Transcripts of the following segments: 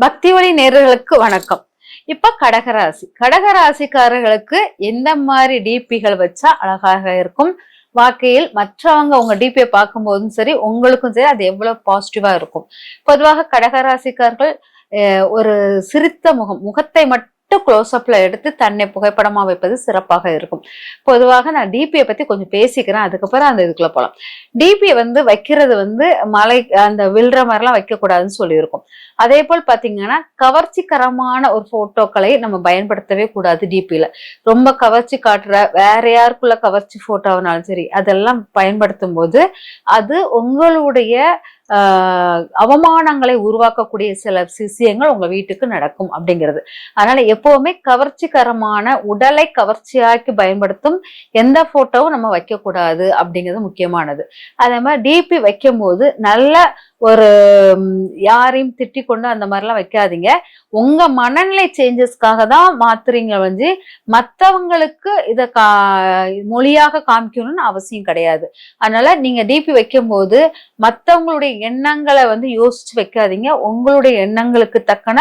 பக்தி ஒளி நேயர்களுக்கு வணக்கம். இப்ப கடகராசிக்காரர்களுக்கு எந்த மாதிரி டிபிகள் வச்சா அழகாக இருக்கும், வாழ்க்கையில் மற்றவங்க உங்க டிபியை பார்க்கும் போதும் சரி உங்களுக்கும் சரி அது எவ்வளவு பாசிட்டிவா இருக்கும். பொதுவாக கடகராசிக்காரர்கள் ஒரு சிரித்த முகத்தை மட்டும் க்ளோஸ் அப்ல எடுத்து தன்னை புகைப்படமா வைப்பது சிறப்பாக இருக்கும். பொதுவாக நான் டிபியை பத்தி கொஞ்சம் பேசிக்கிறேன், அதுக்கப்புறம் அந்த இதுக்குள்ள போலாம். டிபியை வைக்கிறது மலை அந்த வில்ற மாதிரிலாம் வைக்க கூடாதுன்னு சொல்லியிருக்கும். அதே போல் பாத்தீங்கன்னா கவர்ச்சிகரமான ஒரு போட்டோக்களை நம்ம பயன்படுத்தவே கூடாது. டிபியில ரொம்ப கவர்ச்சி காட்டுற வேற யாருக்குள்ள கவர்ச்சி போட்டோனாலும் சரி அதெல்லாம் பயன்படுத்தும் போது அது உங்களுடைய அவமானங்களை உருவாக்கக்கூடிய சில விஷயங்கள் உங்க வீட்டுக்கு நடக்கும் அப்படிங்கிறது. அதனால எப்பவுமே கவர்ச்சிகரமான உடலை கவர்ச்சியாக்கி பயன்படுத்தும் எந்த போட்டோவும் நம்ம வைக்க கூடாது அப்படிங்கிறது முக்கியமானது. அதே மாதிரி டிபி வைக்கும் போது நல்ல ஒரு யாரையும் திட்டி கொண்டு அந்த மாதிரிலாம் வைக்காதீங்க. உங்க மனநிலை சேஞ்சஸ்க்காக தான் மாத்துறீங்க. மற்றவங்களுக்கு இத மொழியாக காமிக்கணும்னு அவசியம் கிடையாது. அதனால நீங்க டிபி வைக்கும் போது மற்றவங்களுடைய எண்ணங்களை யோசிச்சு வைக்காதீங்க. உங்களுடைய எண்ணங்களுக்கு தக்கன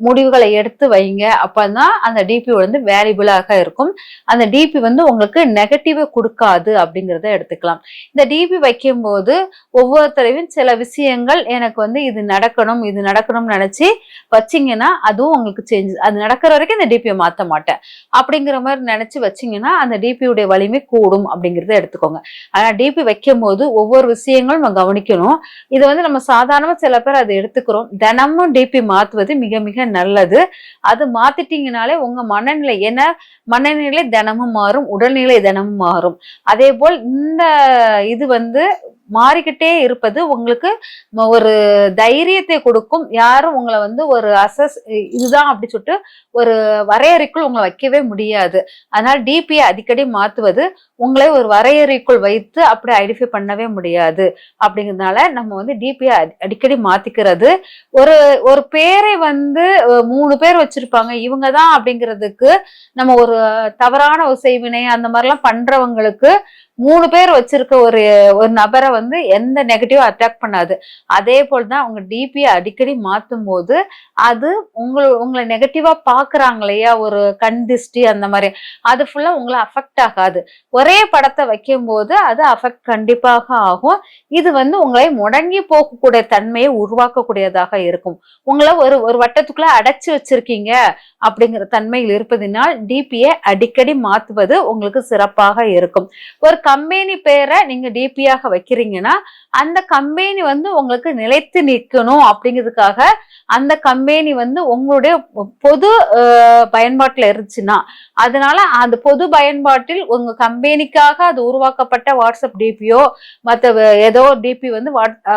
முடிவுகளை எடுத்து வைங்க. அப்பதான் அந்த டிபி வேல்யூபிளாக இருக்கும். அந்த டிபி உங்களுக்கு நெகட்டிவ் கொடுக்காது அப்படிங்கிறத எடுத்துக்கலாம். இந்த டிபி வைக்கும் போது ஒவ்வொருத்தரையும் சில விஷயங்கள் எனக்கு இது நடக்கணும்னு நினைச்சு வச்சீங்கன்னா அதுவும் உங்களுக்கு சேஞ்ச். அது நடக்கிற வரைக்கும் இந்த டிபியை மாத்த மாட்டேன் அப்படிங்கிற மாதிரி நினைச்சு வச்சீங்கன்னா அந்த டிபியுடைய வலிமை கூடும் அப்படிங்கிறத எடுத்துக்கோங்க. ஆனா டிபி வைக்கும் போது ஒவ்வொரு விஷயங்களும் நம்ம கவனிக்கணும். இது நம்ம சாதாரணமா சில பேர் அதை எடுத்துக்கிறோம். தினமும் டிபி மாத்துவது மிக மிக நல்லது. அது மாத்திட்டீங்கனாலே உங்க மனநிலை மனநிலை தினமும் மாறும், உடல்நிலை தினமும் மாறும். அதே போல் இந்த இது மாறிக்கிட்டே இருப்பது உங்களுக்கு ஒரு தைரியத்தை கொடுக்கும். யாரும் உங்களை ஒரு இதுதான் அப்படி சொல்லிட்டு ஒரு வரையறைக்குள் உங்களை வைக்கவே முடியாது. அதனால டிபியை அடிக்கடி மாத்துவது உங்களை ஒரு வரையறைக்குள் வைத்து அப்படி ஐடென்டிஃபை பண்ணவே முடியாது. அப்படிங்கிறதுனால நம்ம டிபியை அடிக்கடி மாத்திக்கிறது. ஒரு பேரை 3 பேர் வச்சிருப்பாங்க இவங்கதான் அப்படிங்கிறதுக்கு நம்ம ஒரு தவறான ஒரு செய்வினை அந்த மாதிரிலாம் பண்றவங்களுக்கு 3 பேர் வச்சிருக்க ஒரு நபரை எந்த நெகட்டிவ் அட்டாக் பண்ணாது. அதே போல்தான் உங்க டிபியை அடிக்கடி மாத்தும் போது அது உங்களை நெகட்டிவா பாக்குறாங்க இல்லையா, ஒரு கண் திஷ்டி அந்த மாதிரி, அது ஃபுல்லா உங்களை அஃபெக்ட் ஆகாது. ஒரே படத்தை வைக்கும் போது அது அஃபெக்ட் கண்டிப்பாக ஆகும். இது உங்களை முடங்கி போகக்கூடிய தன்மையை உருவாக்கக்கூடியதாக இருக்கும். உங்களை ஒரு வட்டத்துக்குள்ள அடைச்சு வச்சிருக்கீங்க அப்படிங்கிற தன்மையில் இருப்பதனால் டிபியை அடிக்கடி மாத்துவது உங்களுக்கு சிறப்பாக இருக்கும். ஒரு கம்பெனி பேரை நீங்க டிபியாக வைக்கிறீங்கன்னா அந்த கம்பெனி உங்களுக்கு நிலைத்து நிற்கணும் அப்படிங்கிறதுக்காக அந்த கம்பெனி உங்களுடைய பொது பயன்பாட்டுல இருந்துச்சுன்னா அதனால அந்த பொது பயன்பாட்டில் உங்க கம்பெனிக்காக அது உருவாக்கப்பட்ட வாட்ஸ்அப் டிபியோ மற்ற ஏதோ டிபி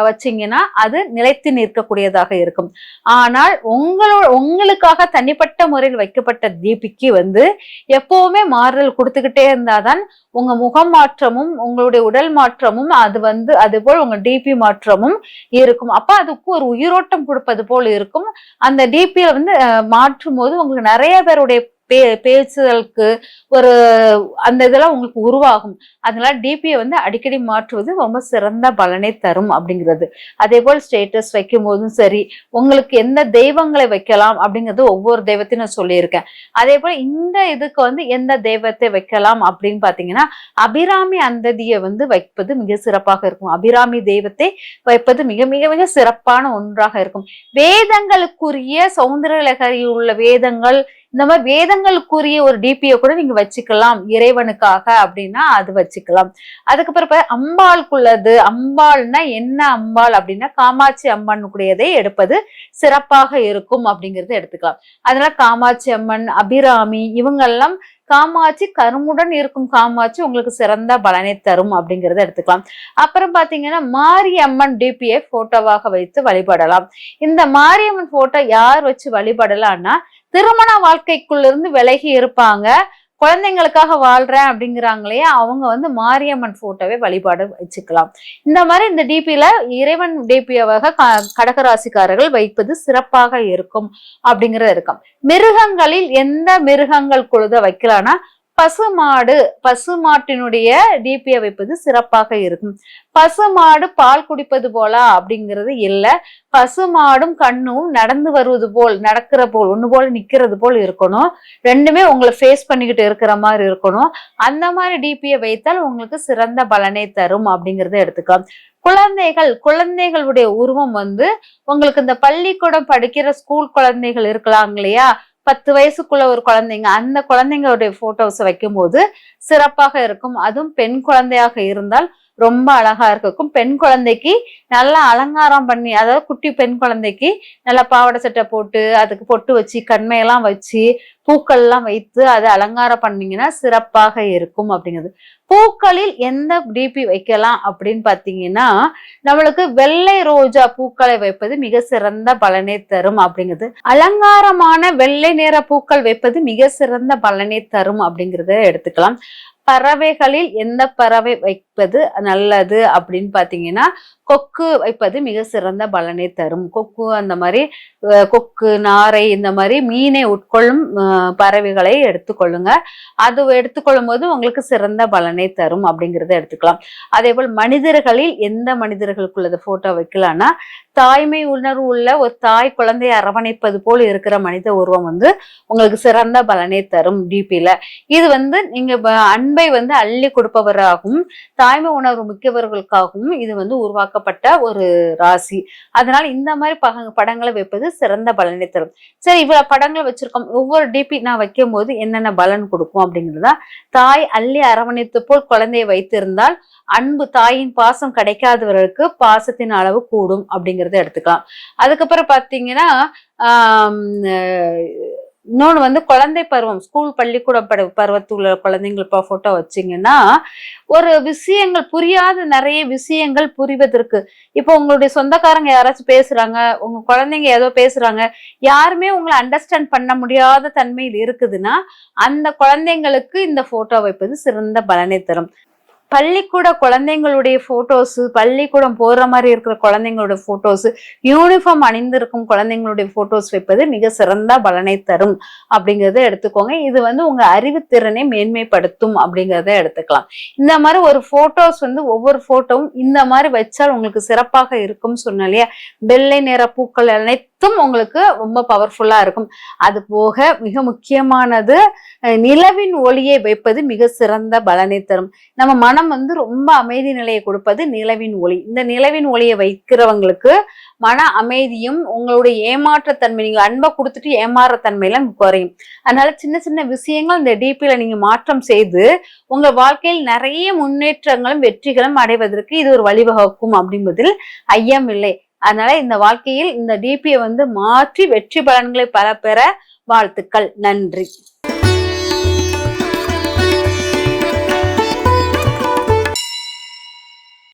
வச்சீங்கன்னா அது நிலைத்து நிற்கக்கூடியதாக இருக்கும். ஆனால் உங்களுக்காக தனிப்பட்ட முறையில் வைக்கப்பட்ட டிபிக்கு எப்பவுமே மாறுதல் கொடுத்துக்கிட்டே இருந்தாதான் உங்க முகம் மாற்றமும் உங்களுடைய உடல் மாற்றமும் அது போல் உங்க டிபி மாற்றமும் இருக்கும். அப்ப அதுக்கு ஒரு உயிரோட்டம் கொடுப்பது போல் இருக்கும். அந்த டிபியை மாற்றும் போது உங்களுக்கு நிறைய பேருடைய பேச்சுதலுக்கு ஒரு அந்த இதெல்லாம் உங்களுக்கு உருவாகும். அதனால டிபியை அடிக்கடி மாற்றுவது ரொம்ப சிறந்த பலனை தரும் அப்படிங்கிறது. அதே போல் ஸ்டேட்டஸ் வைக்கும் போதும் சரி உங்களுக்கு எந்த தெய்வங்களை வைக்கலாம் அப்படிங்கிறது ஒவ்வொரு தெய்வத்தையும் நான் சொல்லியிருக்கேன். அதே போல் இந்த இதுக்கு எந்த தெய்வத்தை வைக்கலாம் அப்படின்னு பாத்தீங்கன்னா அபிராமி அந்ததியை வைப்பது மிக சிறப்பாக இருக்கும். அபிராமி தெய்வத்தை வைப்பது மிக மிக மிக சிறப்பான ஒன்றாக இருக்கும். வேதங்களுக்குரிய சௌந்தரலகரி உள்ள வேதங்கள் இந்த மாதிரி வேதங்களுக்குரிய ஒரு டிபியை கூட நீங்க வச்சுக்கலாம் இறைவனுக்காக அப்படின்னா அது வச்சுக்கலாம். அதுக்கப்புறம் அம்பாளுக்குள்ளது, அம்பாள்னா என்ன அம்பாள் அப்படின்னா காமாட்சி அம்மனுக்குரியதை எடுப்பது சிறப்பாக இருக்கும் அப்படிங்கறத எடுத்துக்கலாம். அதனால காமாட்சி அம்மன், அபிராமி இவங்கெல்லாம் காமாட்சி கருமுடன் இருக்கும் காமாட்சி உங்களுக்கு சிறந்த பலனை தரும் அப்படிங்கறத எடுத்துக்கலாம். அப்புறம் பாத்தீங்கன்னா மாரியம்மன் டிபியை போட்டோவாக வைத்து வழிபடலாம். இந்த மாரியம்மன் போட்டோ யார் வச்சு வழிபடலாம்னா திருமண வாழ்க்கைக்குள்ள இருந்து விலகி இருப்பாங்க, குழந்தைங்களுக்காக வாழ்றேன் அப்படிங்கிறாங்களே அவங்க மாரியம்மன் போட்டோவை வழிபாடு வச்சுக்கலாம். இந்த மாதிரி இந்த டிபியில இறைவன் டிபியாக கடகராசிக்காரர்கள் வைப்பது சிறப்பாக இருக்கும் அப்படிங்கறது இருக்கும். மிருகங்களில் எந்த மிருகங்கள் குழுத வைக்கலாம்னா பசுமாட்டினுடைய டிபியை வைப்பது சிறப்பாக இருக்கும். பசுமாடு பால் குடிப்பது போல அப்படிங்கிறது இல்ல. பசுமாடும் கண்ணும் நடந்து வருவது போல், நடக்கிற போல், ஒண்ணு போல நிக்கிறது போல் இருக்கணும். ரெண்டுமே உங்களை ஃபேஸ் பண்ணிக்கிட்டு இருக்கிற மாதிரி இருக்கணும். அந்த மாதிரி டிபியை வைத்தால் உங்களுக்கு சிறந்த பலனை தரும் அப்படிங்கறத எடுத்துக்கலாம். குழந்தைகளுடைய உருவம் உங்களுக்கு இந்த பள்ளிக்கூடம் படிக்கிற ஸ்கூல் குழந்தைகள் இருக்கலாம் இல்லையா, 10 வயசுக்குள்ள ஒரு குழந்தைங்க, அந்த குழந்தைங்களுடைய போட்டோஸ் வைக்கும் போது சிறப்பாக இருக்கும். அதுவும் பெண் குழந்தையாக இருந்தால் ரொம்ப அழகா இருக்கும். பெண் குழந்தைக்கு நல்லா அலங்காரம் பண்ணி, அதாவது குட்டி பெண் குழந்தைக்கு நல்லா பாவாடை சட்டை போட்டு, அதுக்கு பொட்டு வச்சு, கண்மையெல்லாம் வச்சு, பூக்கள் எல்லாம் வைத்து அதை அலங்காரம் பண்ணீங்கன்னா சிறப்பாக இருக்கும் அப்படிங்கிறது. பூக்களில் எந்த டிபி வைக்கலாம் அப்படின்னு பாத்தீங்கன்னா, நம்மளுக்கு வெள்ளை ரோஜா பூக்களை வைப்பது மிக சிறந்த பலனை தரும் அப்படிங்கிறது. அலங்காரமான வெள்ளை நிற பூக்கள் வைப்பது மிக சிறந்த பலனை தரும் அப்படிங்கிறத எடுத்துக்கலாம். பறவைகளில் எந்த பறவை வைப்பது நல்லது அப்படின்னு பாத்தீங்கன்னா, கொக்கு வைப்பது மிக சிறந்த பலனை தரும். கொக்கு, அந்த மாதிரி கொக்கு, நாரை, இந்த மாதிரி மீனை உட்கொள்ளும் பறவைகளை எடுத்துக்கொள்ளுங்க. அது எடுத்துக்கொள்ளும் போது உங்களுக்கு சிறந்த பலனை தரும் அப்படிங்கிறத எடுத்துக்கலாம். அதே போல் மனிதர்களில் எந்த மனிதர்களுக்குள்ளது போட்டோ வைக்கலாம்னா, தாய்மை உணர்வு உள்ள ஒரு தாய் குழந்தையை அரவணைப்பது போல் இருக்கிற மனித உருவம் உங்களுக்கு சிறந்த பலனை தரும் டிபில. இது நீங்க அன்பை அள்ளி கொடுப்பவராகவும் தாய்மை உணர்வு மிக்கவர்களுக்காகவும் இது உருவாக்கப்பட்ட ஒரு ராசி. அதனால இந்த மாதிரி படங்களை வைப்பது சிறந்த பலனை தரும். சரி, இவ்வளவு படங்களை வச்சிருக்கோம், ஒவ்வொரு டிபி நான் வைக்கும் போது என்னென்ன பலன் கொடுக்கும் அப்படிங்கிறதா. தாய் அள்ளி அரவணைத்து போல் குழந்தையை வைத்திருந்தால் அன்பு, தாயின் பாசம் கிடைக்காதவர்களுக்கு பாசத்தின் அளவு கூடும் அப்படிங்கறத எடுத்துக்கலாம். அதுக்கப்புறம் பாத்தீங்கன்னா இன்னொன்னு குழந்தை பருவம், ஸ்கூல் பள்ளிக்கூட பருவத்துள்ள குழந்தைங்க போட்டோ வச்சீங்கன்னா, ஒரு விஷயங்கள் புரியாத நிறைய விஷயங்கள் புரிவதற்கு, இப்போ உங்களுடைய சொந்தக்காரங்க யாராச்சும் பேசுறாங்க, உங்க குழந்தைங்க ஏதோ பேசுறாங்க, யாருமே உங்களை அண்டர்ஸ்டாண்ட் பண்ண முடியாத தன்மையில் இருக்குதுன்னா அந்த குழந்தைங்களுக்கு இந்த போட்டோ வைப்பது சிறந்த பலனை தரும். பள்ளிக்கூட குழந்தைங்களுடைய போட்டோஸ், பள்ளிக்கூடம் போற மாதிரி இருக்கிற குழந்தைங்களுடைய போட்டோஸ், யூனிஃபார்ம் அணிந்திருக்கும் குழந்தைங்களுடைய போட்டோஸ் வைப்பது மிக சிறந்த பலனை தரும் அப்படிங்கறத எடுத்துக்கோங்க. இது உங்க அறிவுத்திறனை மேன்மைப்படுத்தும் அப்படிங்கறத எடுத்துக்கலாம். இந்த மாதிரி ஒரு போட்டோஸ் ஒவ்வொரு போட்டோவும் இந்த மாதிரி வச்சால் உங்களுக்கு சிறப்பாக இருக்கும் சொன்ன இல்லையா. வெள்ளை நிற பூக்கள் அனைத்தும் உங்களுக்கு ரொம்ப பவர்ஃபுல்லா இருக்கும். அது போக மிக முக்கியமானது, நிலவின் ஒளியை வைப்பது மிக சிறந்த பலனை தரும். நம்ம மனம் ரொம்ப அமைதி நிலையை கொடுப்பது நிலவின் ஒளி. இந்த நிலவின் ஒளியை வைக்கிறவங்களுக்கு மன அமைதியும், உங்களுடைய ஏமாற்றத்தன்மை, நீங்க அன்பை கொடுத்துட்டு ஏமாற தன்மையெல்லாம் குறையும். அதனால சின்ன சின்ன விஷயங்கள் இந்த டிபில நீங்க மாற்றம் செய்து உங்க வாழ்க்கையில் நிறைய முன்னேற்றங்களும் வெற்றிகளும் அடைவதற்கு இது ஒரு வழிவகுக்கும் அப்படின்பதில் ஐயம் இல்லை. அதனால இந்த வாழ்க்கையில் இந்த டிபியை மாற்றி வெற்றி பலன்களை பல பெற வாழ்த்துக்கள். நன்றி.